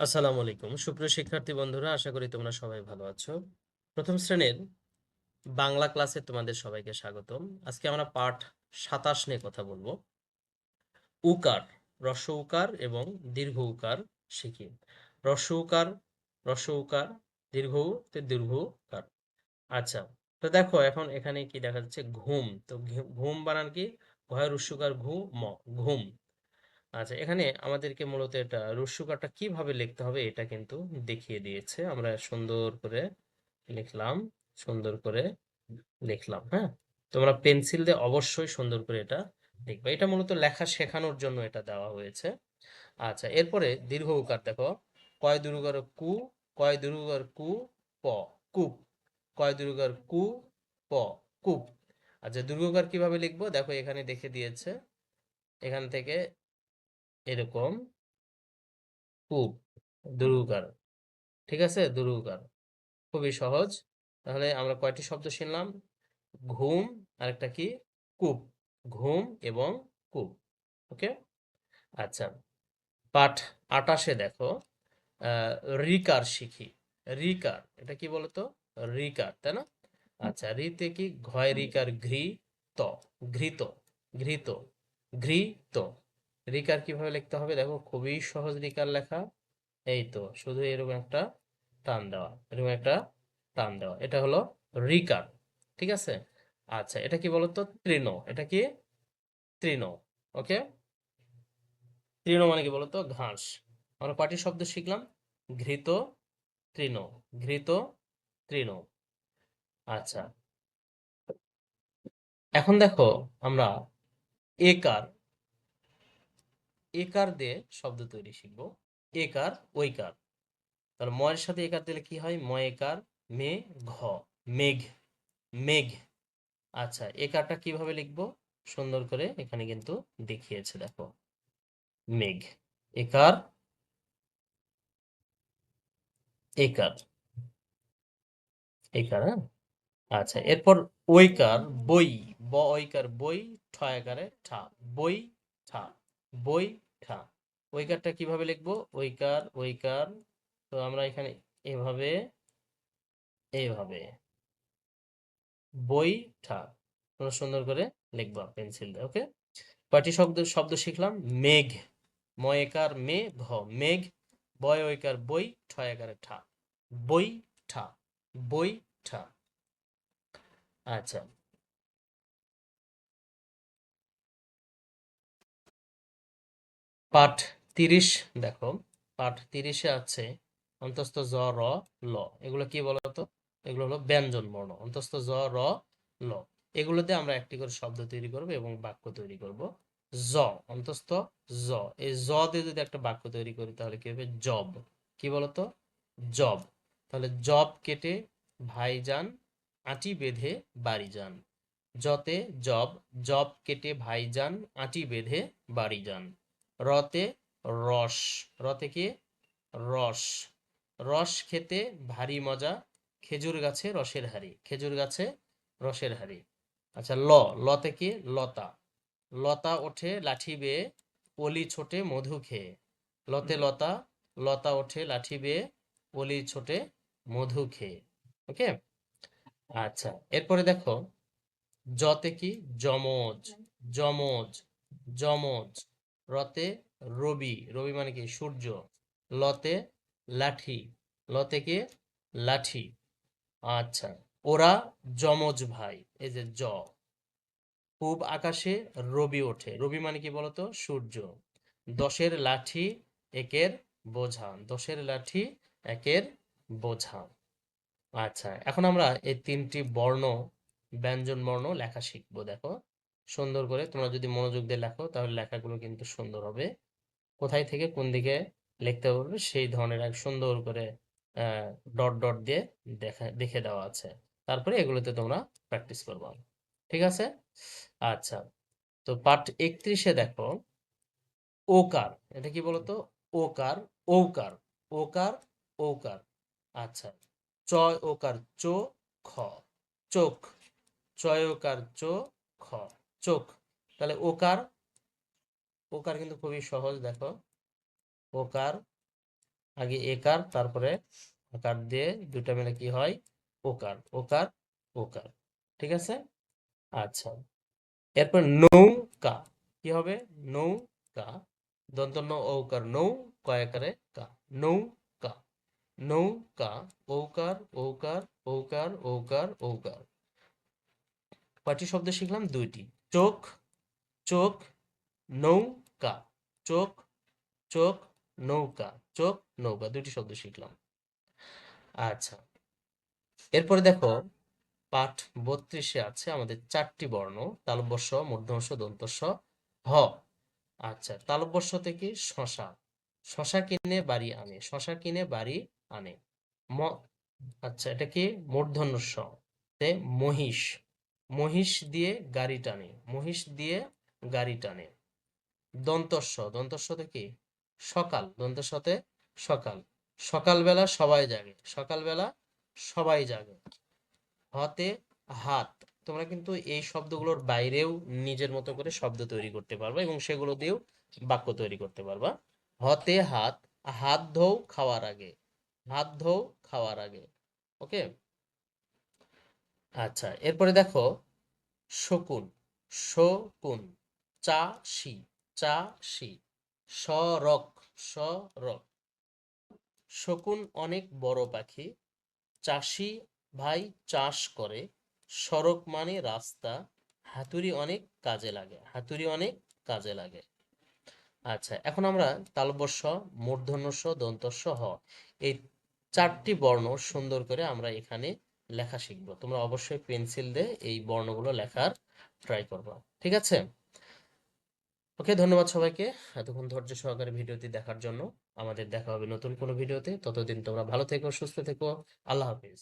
আসসালামু আলাইকুম সুপ্রিয় শিক্ষার্থী বন্ধুরা, আশা করি তোমরা সবাই ভালো আছো। প্রথম শ্রেণীর বাংলা ক্লাসে তোমাদের সবাইকে স্বাগতম। আজকে আমরা পাঠ 27 নিয়ে কথা বলবো। উকার, হ্রস্ব উকার এবং দীর্ঘ উকার শিখি। হ্রস্ব উকার, হ্রস্ব উকার, দীর্ঘ উ, দীর্ঘ উকার। আচ্ছা, তো দেখো এখন এখানে কি দেখা যাচ্ছে, ঘুম। তো ঘুম বানান কি? ঘয়ের উস্যকার ঘু ম, ঘুম। আচ্ছা, এখানে আমাদেরকে মূলত এটা রস্যকারটা কিভাবে লিখতে হবে এটা কিন্তু দেখিয়ে দিয়েছে। আমরা সুন্দর করে লিখলাম, সুন্দর করে লিখলাম। হ্যাঁ, তোমরা পেন্সিল দিয়ে অবশ্যই সুন্দর করে এটা লিখবে। এটা মূলত লেখা শেখানোর জন্য এটা দেওয়া হয়েছে। আচ্ছা, এরপরে দীর্ঘ উকার দেখো, কয় দুর্গার কু, কয় দুর্গার কু, প, কূপ, কয় দুর্গার কু, প, কূপ। আচ্ছা, দীর্ঘকার কিভাবে লিখবো দেখো, এখানে দেখে দিয়েছে। এখান থেকে এরকম কূপ, দুরুকার। ঠিক আছে, দুরুকার খুবই সহজ। তাহলে আমরা কয়টি শব্দ শিখলাম? ঘুম, আরেকটা কি? কূপ। ঘুম এবং কূপ। ওকে। আচ্ছা, পাঠ 28-এ দেখো, আহ, রিকার শিখি। রিকার এটা কি বলতো? রিকার, তাই না? আচ্ছা, রিতে কি? ঘয় রিকার ঘৃ, ত, ঘৃত, ঘৃত, ঘৃত। রিকার কিভাবে লিখতে হবে দেখো, খুবই সহজ রিকার লেখা। এই তো, শুধু এরকম একটা টান দেওয়া, এরকম একটা টান দেওয়া, এটা হলো রিকার। ঠিক আছে। আচ্ছা, এটা কি বলতো? তৃণ। এটা কি? তৃণ। ওকে। তৃণ মানে কি বলতো? ঘাস। আমরা কয়টি শব্দ শিখলাম? ঘৃত, তৃণ, ঘৃত, তৃণ। আচ্ছা, এখন দেখো আমরা একার, একার দিয়ে শব্দ তৈরি শিখবো। একার, ওইকার। তাহলে ময়ের সাথে একার দিলে কি হয়? ময় একার, মে, ঘ, মেঘ, মেঘ। আচ্ছা, একারটা কিভাবে লিখবো সুন্দর করে এখানে কিন্তু দেখিয়েছে দেখো, মেঘ, একার, একার, একার। হ্যাঁ। আচ্ছা, এরপর ঐকার, বই, ব ঐকার বই, ঠ একারে ঠা, বই, ঠা, বই, ঠা। ঐকারটা কিভাবে লিখবো? ঐকার, ঐকার। তো আমরা এখানে এভাবে, এইভাবে বই, ঠা, তোমরা সুন্দর করে লিখবা পেন্সিল দিয়ে। ওকে। কয়টি শব্দ শব্দ শিখলাম? মেঘ, ময়কার মে, ঘ, মেঘ, বয় ঐকার বই, ঠ একারে ঠা, বই, ঠা, বই, ঠা। আচ্ছা, পাঠ 30 দেখো, পাঠ 30-এ আছে অন্তস্থ জ, র, ল। এগুলো কি বলতো? এগুলো হলো ব্যঞ্জন বর্ণ। অন্তস্থ জ, র, ল। এগুলোতে আমরা একটি করে শব্দ তৈরি করব এবং বাক্য তৈরি করব। জ, অন্তস্থ জ, এই জ দিয়ে যদি একটা বাক্য তৈরি করি তাহলে কি হবে? জব। কি বলতো? জব। তাহলে জব কেটে ভাইজান, আঁটি বেঁধে বাড়ি যান। যতে জব, জব কেটে ভাইজান, আঁটি বেঁধে বাড়ি যান। রতে রস, রতে কি? রস। রস খেতে ভারী মজা, খেজুর গাছে রসের হাড়ি, খেজুর গাছে রসের হাড়ি। আচ্ছা, ল, লতে কি? লতা। লতা ওঠে লাঠি বেয়ে, অলি ছোটে মধু খেয়ে। লতে লতা, লতা ওঠে লাঠি বেয়ে, অলি ছোটে মধু খেয়ে। ওকে। আচ্ছা, এরপরে দেখো, জতে কি? যমজ, যমজ, যমজ। রতে রবি, রবি মানে কি? সূর্য। লতে লাঠি, লতে কি? লাঠি। আচ্ছা, ওরা যমজ ভাই, এই যে জ। পূব আকাশে রবি ওঠে, রবি মানে কি বলতো? সূর্য। দশের লাঠি একের বোঝা, দশের লাঠি একের বোঝা। আচ্ছা, এখন আমরা এই তিনটি বর্ণ, ব্যঞ্জন বর্ণ লেখা শিখবো। দেখো সুন্দর করে, তোমরা যদি মনোযোগ দিয়ে লেখো তাহলে লেখাগুলো কিন্তু সুন্দর হবে। কোথায় থেকে কোন দিকে লিখতে হবে সেই ধরনের এক সুন্দর করে ডট ডট দিয়ে দেখে দেওয়া আছে। তারপরে এগুলোতে তোমরা প্র্যাকটিস করবো। ঠিক আছে। আচ্ছা, তো পাঠ 31-এ দেখো, ওকার। এটা কি বলতো? ওকার, ঔকার, ওকার, ঔকার। আচ্ছা, চয় ওকার চো, খ, চোখ। চয় ওকার চো, খ, চোখ। তাহলে ওকার, ওকার কিন্তু খুবই সহজ দেখো। ওকার, আগে একার, তারপরে আকার দিয়ে দুটা মিলে কি হয়? ওকার, ওকার, ওকার। ঠিক আছে? আচ্ছা, এরপর নৌকা কি হবে? নৌকা, দন্ত ন ঔকার নৌ, কয়াকারে কা, নৌকা, নৌকা, ঔকার, ঔকার, ঔকার, ঔকার, ঔকার। কয়টি শব্দ শিখলাম? দুইটি। চোখ, চোখ, নৌকা, চোখ, চোখ, নৌকা, চোখ, নৌকা, দুইটি শব্দ শিখলাম। আচ্ছা, এরপরে দেখো পাঠ 32-এ আছে আমাদের 4টি বর্ণ, তালব্য শ, মূর্ধন্য ষ, দন্ত স, হ। আচ্ছা, তালব্য শ থেকে শশা, শশা কিনে বাড়ি আনে, শশা কিনে বাড়ি আনে। ম আচ্ছা, এটা কি? মূর্ধন্য ষ তে মহিষ, মহিষ দিয়ে গাড়ি টানে, মহিষ দিয়ে গাড়ি টানে। দন্তস্ব, দন্তস্ব থেকে সকাল, দন্তস্বতে সকাল, সকালবেলা সবাই জাগে, সকালবেলা সবাই জাগে। হতে হাত, তোমরা কিন্তু এই শব্দগুলোর বাইরেও নিজের মতো করে শব্দ তৈরি করতে পারবা এবং সেগুলো দিয়েও বাক্য তৈরি করতে পারবা। হতে হাত, হাত ধোও খাওয়ার আগে, হাত ধোও খাওয়ার আগে। ওকে। আচ্ছা, এরপরে দেখো শকুন, শকুন, চাষি, চাষি, সড়ক, সড়ক। শকুন অনেক বড় পাখি, চাষি ভাই চাষ করে, সড়ক মানে রাস্তা, হাতুড়ি অনেক কাজে লাগে, হাতুড়ি অনেক কাজে লাগে। আচ্ছা, এখন আমরা তালব্য শ, মূর্ধন্য ষ, দন্ত স, হ, এই 4টি বর্ণ সুন্দর করে আমরা এখানে লেখা শিখবো। তোমরা অবশ্যই পেন্সিল দিয়ে এই বর্ণগুলো লেখার ট্রাই করবা। ঠিক আছে? ওকে, ধন্যবাদ সবাইকে এতক্ষণ ধৈর্য সহকারে ভিডিওটি দেখার জন্য। আমাদের দেখা হবে নতুন কোনো ভিডিওতে। ততদিন তোমরা ভালো থেকো, সুস্থ থেকো। আল্লাহ হাফিজ।